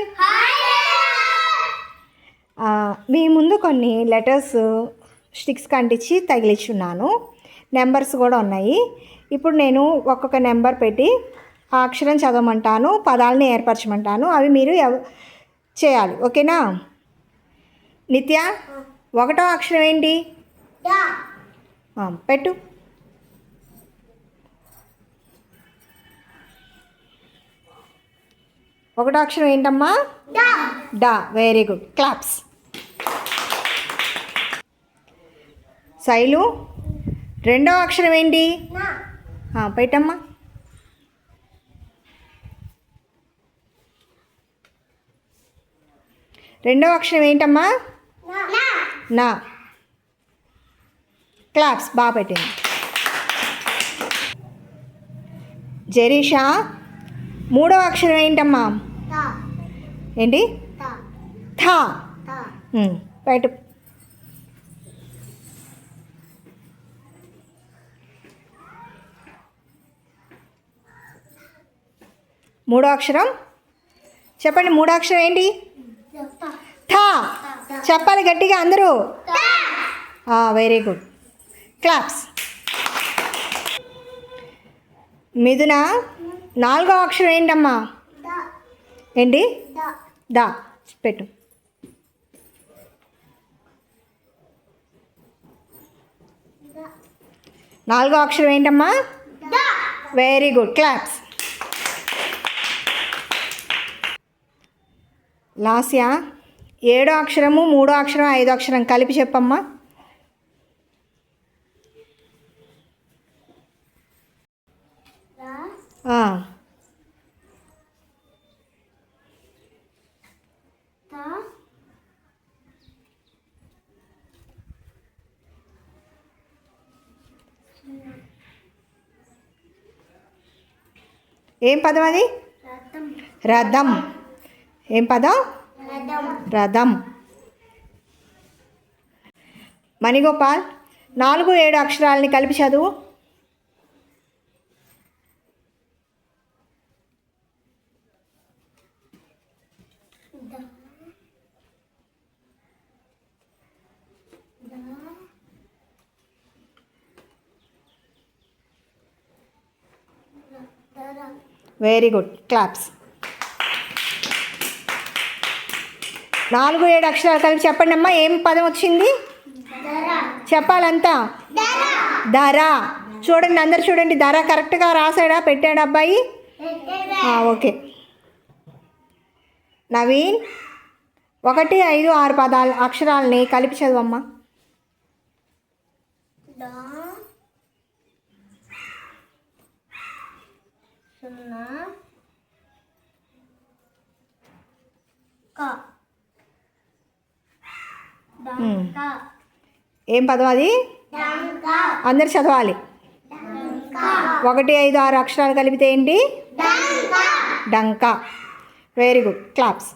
Children. మీ ముందు కొన్ని letters sticks కంటించి తగిలించున్నాను. Numbers కూడా ఉన్నాయి. ఇప్పుడు నేను ఒక్కొక్క నెంబర్ పెట్టి ఆ అక్షరం చదవమంటాను, పదాలని ఏర్పరచమంటాను. అవి మీరు చేయాలి. ఓకేనా? నిత్య, 1వ అక్షరం ఏంటి? పెట్టు. 1వ అక్షరం ఏంటమ్మా? డా. Very good. క్లాప్స్. శైలు, 2వ అక్షరం ఏంటి? పెట్టమ్మా. 2వ అక్షరం ఏంటమ్మా? నా. క్లాప్స్. బాగా పెట్టింది. జరీషా, 3వ అక్షరం ఏంటమ్మా? ఏంటి? థా. పెట్టు. 3వ అక్షరం చెప్పండి. 3వ అక్షరం ఏంటి? థా. చెప్పాలి గట్టిగా అందరూ. Very good. క్లాప్స్. మిథున, 4వ అక్షరం ఏంటమ్మా? ఏంటి? దా. పెట్టు. 4వ అక్షరం ఏంటమ్మా? Very good. క్లాప్స్. లాస్య, 7వ అక్షరము, 3వ అక్షరం, 5వ అక్షరం కలిపి చెప్పమ్మా. ఏం పదం అది? రథం. ఏం పదం? రథం. మణిగోపాల్, 4, 7 అక్షరాలని కలిపి చదువు. Very good. క్లాప్స్. 4, 7 అక్షరాలు కలిపి చెప్పండి అమ్మా. ఏం పదం వచ్చింది? చెప్పాలంతా. ధర. చూడండి, అందరు చూడండి. ధర కరెక్ట్గా రాసాడా, పెట్టాడు అబ్బాయి? ఓకే. నవీన్, 1, 5, 6 పదాలు అక్షరాలని కలిపి చదవమ్మా. ఏం పదం అది? అందరు చదవాలి. 1, 5, 6 అక్షరాలు కలిపితే ఏంటి? డంకా. Very good. క్లాప్స్.